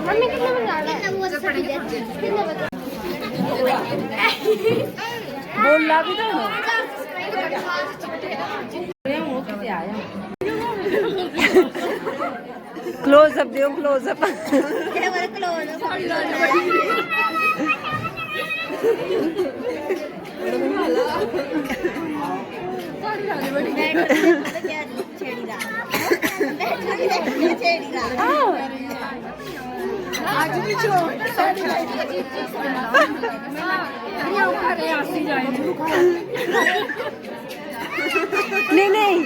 Mummy कितना बना रहा है? बोलना भी तो क्लोजअप दो, क्लोजअप नहीं नहीं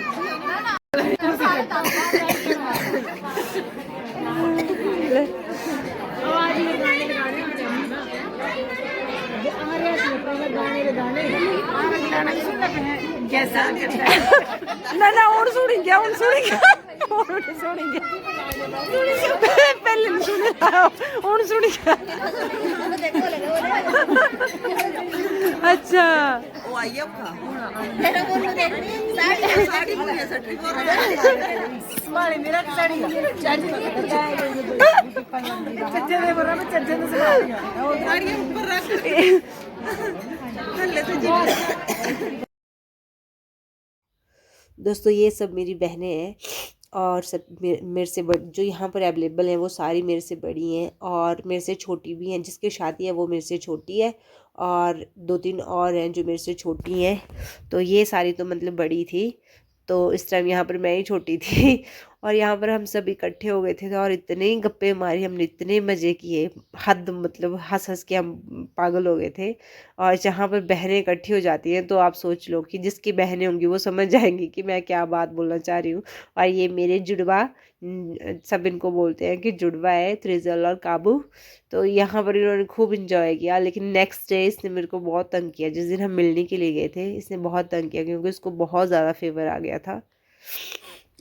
ना ना और सुनेंगे पहले नहीं सुन रहा और सुनेंगे। अच्छा दोस्तों ये सब मेरी बहनें हैं और सब मेरे से जो यहाँ पर अवेलेबल हैं वो सारी मेरे से बड़ी हैं और मेरे से छोटी भी हैं। जिसकी शादी है वो मेरे से छोटी है और 2-3 और हैं जो मेरे से छोटी हैं। तो ये सारी तो मतलब बड़ी थी, तो इस टाइम यहाँ पर मैं ही छोटी थी और यहाँ पर हम सब इकट्ठे हो गए थे और इतने ही गप्पे मारी हमने, इतने मज़े किए, हद मतलब हंस हंस के हम पागल हो गए थे। और जहाँ पर बहनें इकट्ठी हो जाती हैं तो आप सोच लो कि जिसकी बहनें होंगी वो समझ जाएंगी कि मैं क्या बात बोलना चाह रही हूँ। और ये मेरे जुड़वा, सब इनको बोलते हैं कि जुड़वा है, त्रिजल और काबू। तो यहाँ पर इन्होंने खूब इंजॉय किया, लेकिन नेक्स्ट डे इसने मेरे को बहुत तंग किया। जिस दिन हम मिलने के लिए गए थे इसने बहुत तंग किया क्योंकि इसको बहुत ज़्यादा फेवर आ गया था।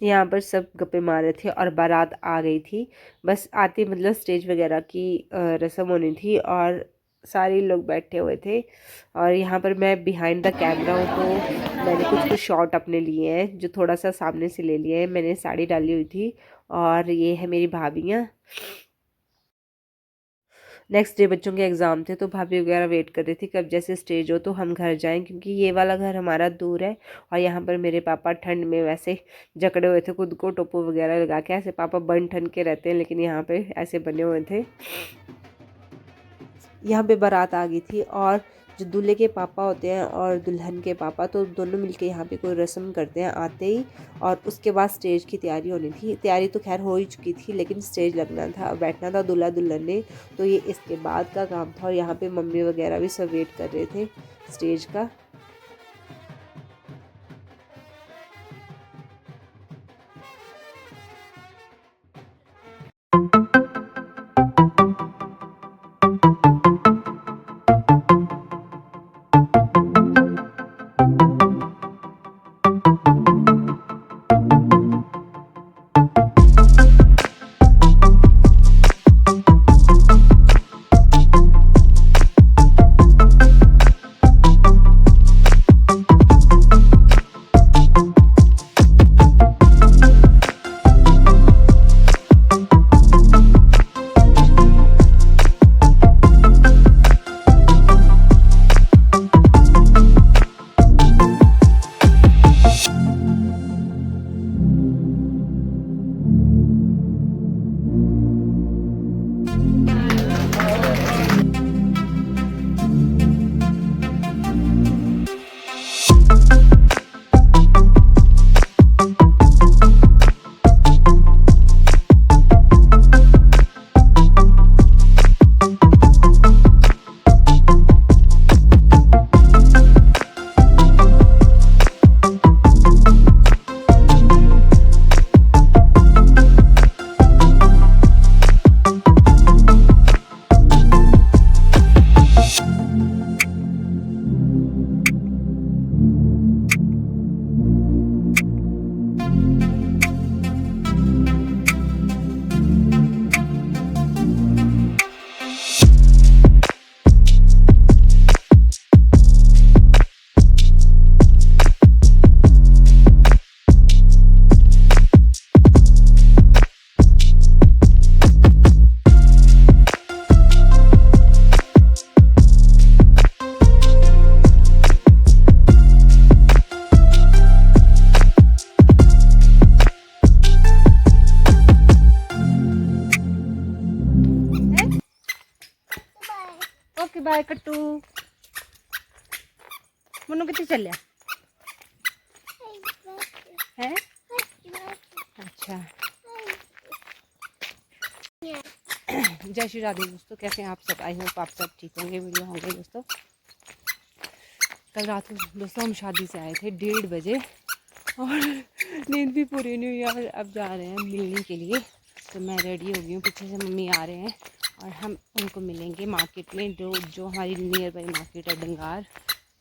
यहाँ पर सब गप्पे मार रहे थे और बारात आ गई थी। बस आते मतलब स्टेज वगैरह की रस्म होनी थी और सारे लोग बैठे हुए थे। और यहाँ पर मैं बिहाइंड द कैमरा हूँ तो मैंने कुछ शॉट अपने लिए हैं जो थोड़ा सा सामने से ले लिए हैं। मैंने साड़ी डाली हुई थी और ये है मेरी भाभियाँ। नेक्स्ट डे बच्चों के एग्ज़ाम थे तो भाभी वगैरह वेट कर रही थी कब जैसे स्टेज हो तो हम घर जाएं, क्योंकि ये वाला घर हमारा दूर है। और यहाँ पर मेरे पापा ठंड में वैसे जकड़े हुए थे, खुद को टोपो वगैरह लगा के। ऐसे पापा बन ठन के रहते हैं लेकिन यहाँ पे ऐसे बने हुए थे। यहाँ पे बारात आ गई थी और जो दूल्हे के पापा होते हैं और दुल्हन के पापा तो दोनों मिलके यहाँ पे कोई रस्म करते हैं आते ही। और उसके बाद स्टेज की तैयारी होनी थी। तैयारी तो खैर हो ही चुकी थी लेकिन स्टेज लगना था, बैठना था दूल्हा दुल्हन ने, तो ये इसके बाद का काम था। और यहाँ पे मम्मी वगैरह भी सब वेट कर रहे थे स्टेज का। ओके बाय कट्टू। मनु कितने चलिया है? अच्छा, जय श्री राधे दोस्तों, कैसे हैं आप सब? आई होप आप सब ठीक होंगे, वीडियो होंगे दोस्तों। कल रात को दोस्तों हम शादी से आए थे 1:30 बजे और नींद भी पूरी नहीं हुई और अब जा रहे हैं मिलने के लिए। तो मैं रेडी हो गई हूँ, पीछे से मम्मी आ रहे हैं और हम उनको मिलेंगे मार्केट में, जो हमारी नियर बाई मार्केट है डंगार,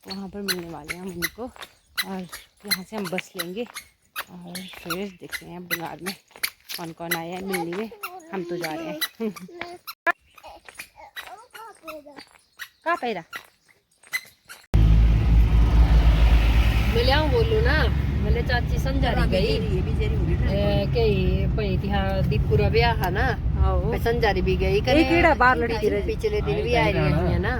वहाँ पर मिलने वाले हैं हम उनको। और यहाँ से हम बस लेंगे और फिर देखते हैं अब डंगार में कौन कौन आया है मिलने में। हम तो जा रहे हैं। कहाँ पैरा मिले बोलू ना मिले चाची संजारी गई कई भाई तिहा दीपुरा ब्याह है ना, संजारी भी गई करे बाहर लड़की पिछले दिन भी आई रही है ना।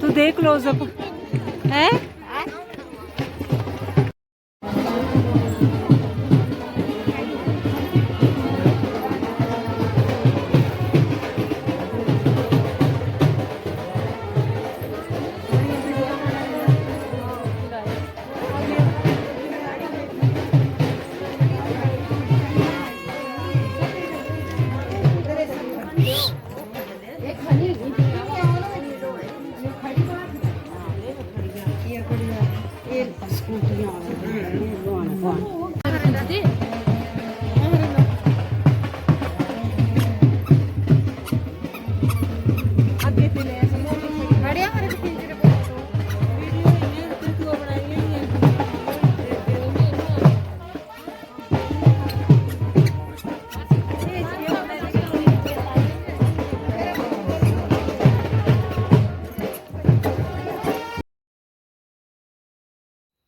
तो देख लो सब है।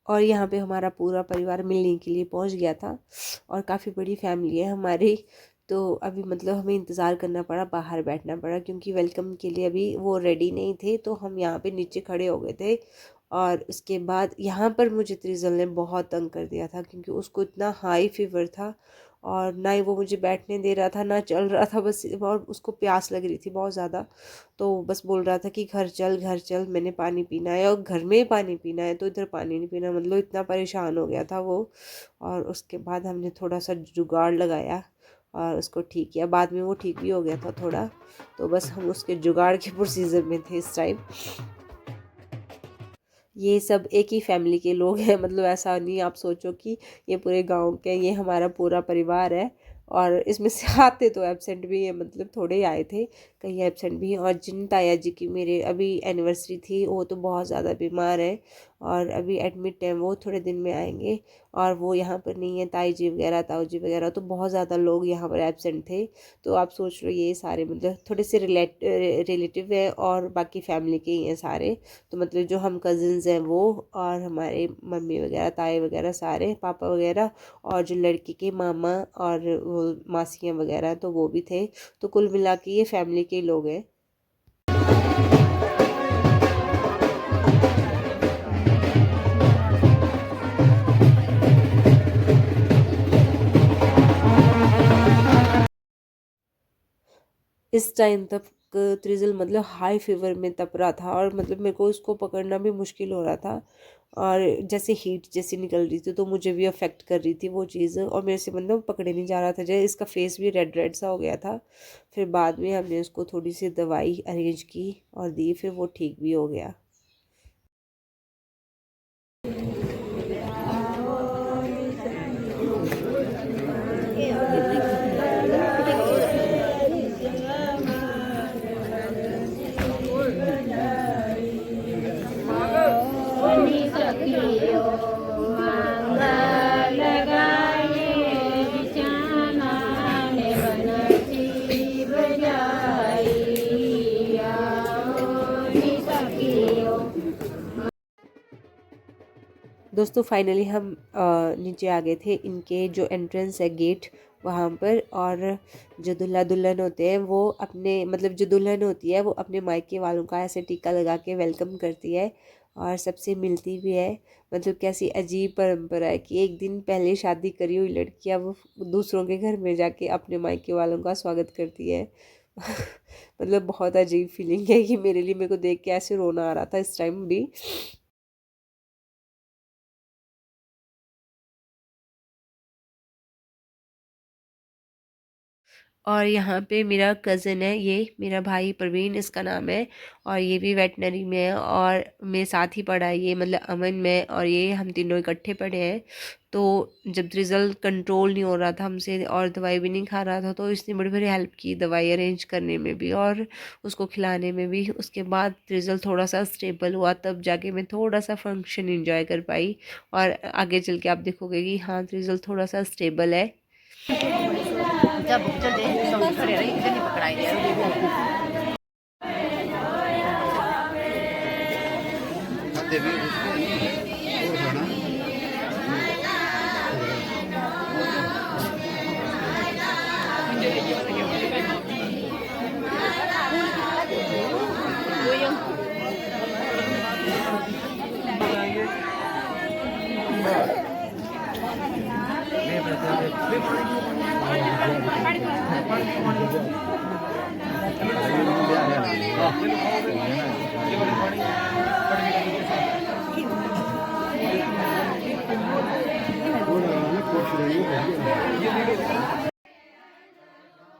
और यहाँ पे हमारा पूरा परिवार मिलने के लिए पहुँच गया था और काफ़ी बड़ी फैमिली है हमारी। तो अभी मतलब हमें इंतज़ार करना पड़ा, बाहर बैठना पड़ा क्योंकि वेलकम के लिए अभी वो रेडी नहीं थे। तो हम यहाँ पे नीचे खड़े हो गए थे और उसके बाद यहाँ पर मुझे त्रिजल ने बहुत तंग कर दिया था क्योंकि उसको इतना हाई फीवर था और ना ही वो मुझे बैठने दे रहा था ना चल रहा था बस। और उसको प्यास लग रही थी बहुत ज़्यादा, तो बस बोल रहा था कि घर चल, मैंने पानी पीना है और घर में ही पानी पीना है, तो इधर पानी नहीं पीना, मतलब इतना परेशान हो गया था वो। और उसके बाद हमने थोड़ा सा जुगाड़ लगाया और उसको ठीक किया, बाद में वो ठीक भी हो गया था थोड़ा। तो बस हम उसके जुगाड़ के प्रोसीजर में थे इस टाइम। ये सब एक ही फैमिली के लोग हैं, मतलब ऐसा नहीं आप सोचो कि ये पूरे गांव के, ये हमारा पूरा परिवार है। और इसमें से आते तो एब्सेंट भी है, मतलब थोड़े ही आए थे, कहीं एब्सेंट भी हैं। और जिन ताया जी की मेरे अभी एनिवर्सरी थी वो तो बहुत ज़्यादा बीमार है और अभी एडमिट है, वो थोड़े दिन में आएंगे और वो यहाँ पर नहीं है। ताई जी वगैरह, ताऊ जी वगैरह, तो बहुत ज़्यादा लोग यहाँ पर एब्सेंट थे। तो आप सोच लो ये सारे मतलब थोड़े से रिलेटिव हैं और बाकी फैमिली के ही हैं सारे। तो मतलब जो हम कज़िन्स हैं वो और हमारे मम्मी वगैरह, ताए वगैरह सारे, पापा वगैरह, और जो लड़की के मामा और वो मासियाँ वगैरह तो वो भी थे। तो कुल मिला के ये फैमिली के लोग हैं। इस टाइम तक त्रिजल मतलब हाई फीवर में तप रहा था और मतलब मेरे को उसको पकड़ना भी मुश्किल हो रहा था और जैसे हीट जैसी निकल रही थी तो मुझे भी अफेक्ट कर रही थी वो चीज़ और मेरे से मतलब पकड़े नहीं जा रहा था। जैसे इसका फेस भी रेड रेड सा हो गया था। फिर बाद में हमने उसको थोड़ी सी दवाई अरेंज की और दी, फिर वो ठीक भी हो गया। दोस्तों फाइनली हम नीचे आ गए थे। इनके जो एंट्रेंस है गेट वहाँ पर, और जो दूल्हा दुल्हन होते हैं वो अपने मतलब जो दुल्हन होती है वो अपने मायके वालों का ऐसे टीका लगा के वेलकम करती है और सबसे मिलती भी है। मतलब कैसी अजीब परंपरा है कि एक दिन पहले शादी करी हुई लड़कियां वो दूसरों के घर में जाके अपने मायके वालों का स्वागत करती है। मतलब बहुत अजीब फीलिंग है कि मेरे लिए, मेरे को देख के ऐसे रोना आ रहा था इस टाइम भी। और यहाँ पे मेरा कज़न है, ये मेरा भाई प्रवीण इसका नाम है, और ये भी वेटनरी में है और मेरे साथ ही पढ़ा है ये, मतलब अमन में, और ये हम तीनों इकट्ठे पढ़े हैं। तो जब रिज़ल्ट कंट्रोल नहीं हो रहा था हमसे और दवाई भी नहीं खा रहा था, तो इसने बड़ी बड़ी हेल्प की दवाई अरेंज करने में भी और उसको खिलाने में भी। उसके बाद रिज़ल्ट थोड़ा सा स्टेबल हुआ, तब जाके मैं थोड़ा सा फंक्शन इंजॉय कर पाई। और आगे चल के आप देखोगे कि हाँ रिज़ल्ट थोड़ा सा स्टेबल है। जब चल दे सब खड़े रही इधर नहीं पकड़ाई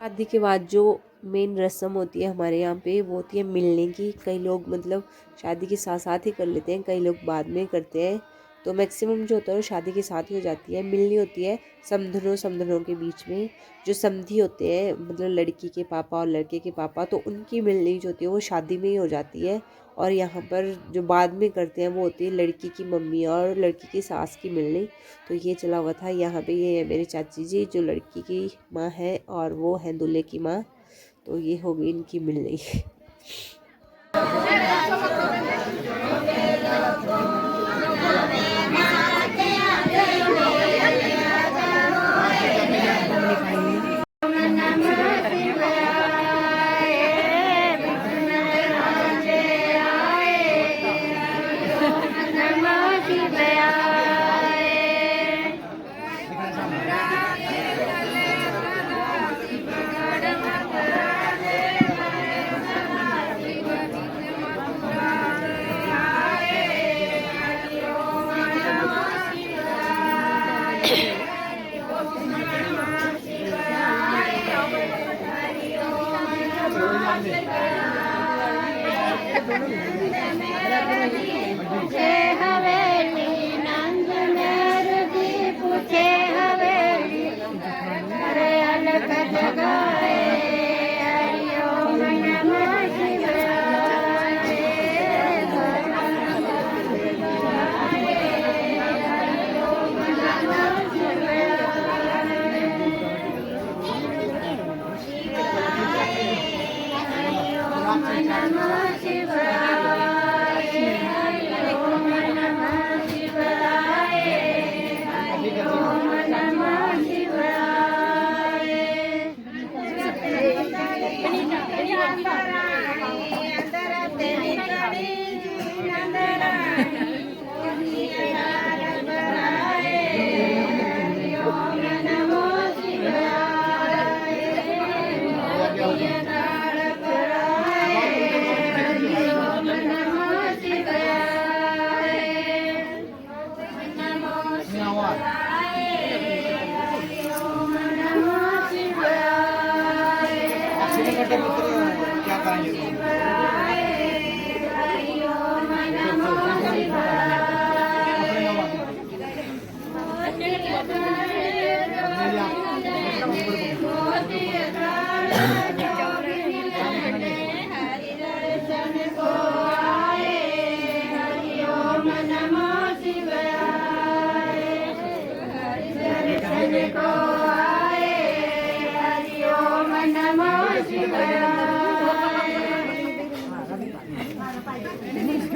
शादी के बाद जो मेन रस्म होती है हमारे यहाँ पे वो होती है मिलने की। कई लोग मतलब शादी के साथ साथ ही कर लेते हैं, कई लोग बाद में करते हैं। तो मैक्सिमम जो होता है वो शादी के साथ ही हो जाती है। मिलनी होती है समधनों के बीच में। जो समधी होते हैं मतलब लड़की के पापा और लड़के के पापा, तो उनकी मिलनी जो होती है वो शादी में ही हो जाती है। और यहाँ पर जो बाद में करते हैं वो होती है लड़की की मम्मी और लड़की की सास की मिलनी। तो ये चला हुआ था यहाँ पे। ये है मेरी चाची जी जो लड़की की माँ है और वो है दूल्हे की माँ। तो ये हो गई इनकी मिलनी।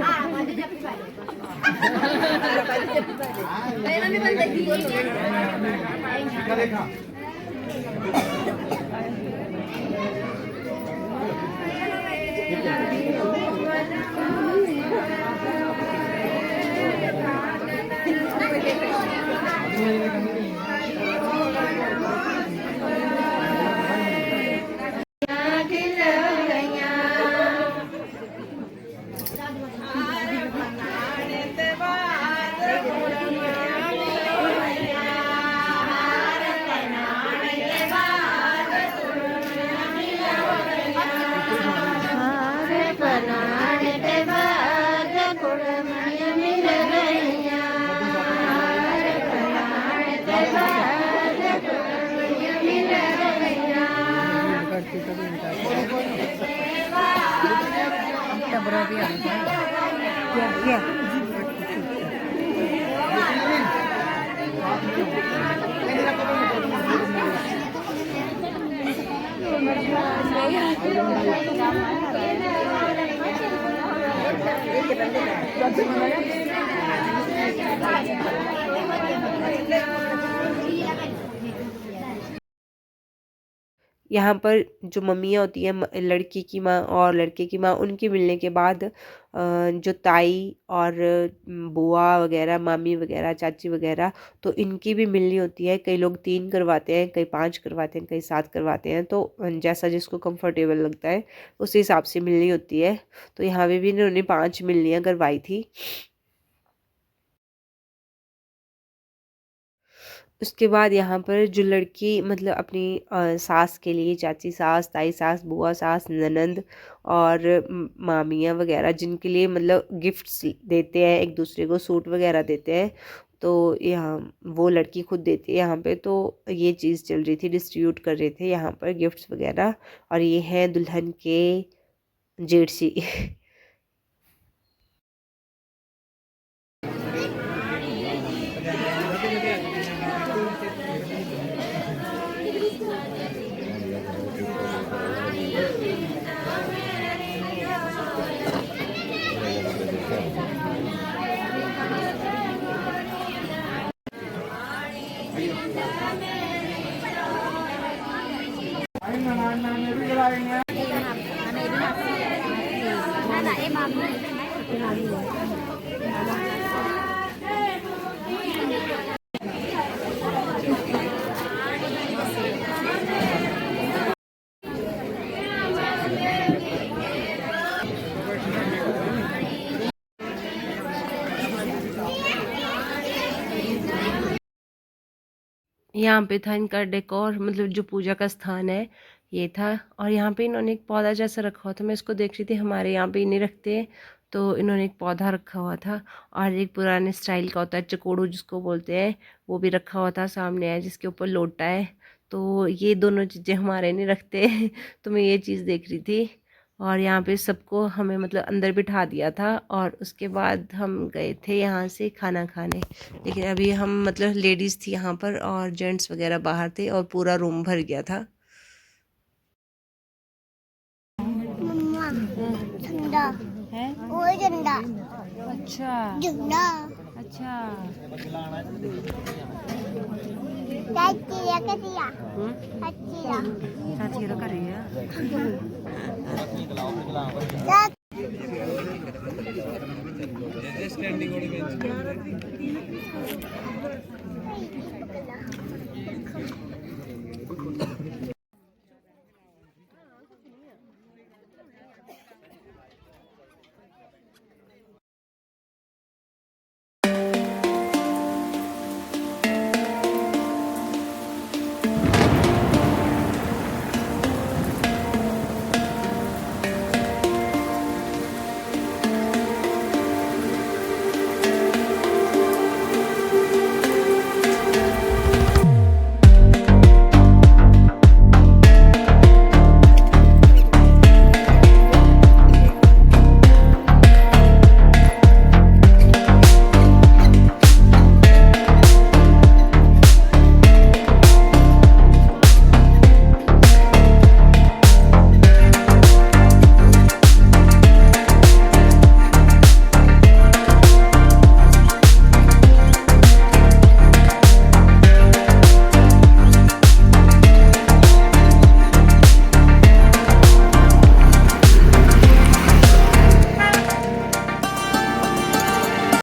Ah, यहाँ पर जो मम्मियाँ होती हैं लड़की की माँ और लड़के की माँ, उनके मिलने के बाद जो ताई और बुआ वगैरह, मामी वगैरह, चाची वगैरह, तो इनकी भी मिलनी होती है। कई लोग 3 करवाते हैं, कई 5 करवाते हैं, कई 7 करवाते हैं, तो जैसा जिसको कंफर्टेबल लगता है उस हिसाब से मिलनी होती है। तो यहाँ पे भी इन्होंने 5 मिलनियाँ करवाई थी। उसके बाद यहाँ पर जो लड़की मतलब अपनी सास के लिए, चाची सास, ताई सास, बुआ सास, ननंद और मामियाँ वगैरह, जिनके लिए मतलब गिफ्ट्स देते हैं, एक दूसरे को सूट वगैरह देते हैं, तो यहाँ वो लड़की खुद देती है यहाँ पे। तो ये चीज़ चल रही थी, डिस्ट्रीब्यूट कर रहे थे यहाँ पर गिफ्ट्स वगैरह। और ये हैं दुल्हन के जेठसी। यहाँ पे था इनका डेकोर, मतलब जो पूजा का स्थान है ये था। और यहाँ पे इन्होंने एक पौधा जैसा रखा हुआ था, मैं इसको देख रही थी, हमारे यहाँ पे ही नहीं रखते, तो इन्होंने एक पौधा रखा हुआ था। और एक पुराने स्टाइल का होता है चकोड़ू जिसको बोलते हैं, वो भी रखा हुआ था सामने है, जिसके ऊपर लोटा है। तो ये दोनों चीज़ें हमारे नहीं रखते। तो मैं ये चीज़ देख रही थी। और यहाँ पे सबको हमें मतलब अंदर बिठा दिया था, और उसके बाद हम गए थे यहाँ से खाना खाने। लेकिन अभी हम मतलब लेडीज़ थी यहाँ पर और जेंट्स वगैरह बाहर थे, और पूरा रूम भर गया था। झंडा है, वो झंडा। अच्छा झंडा, अच्छा। चाची तो कर रही है।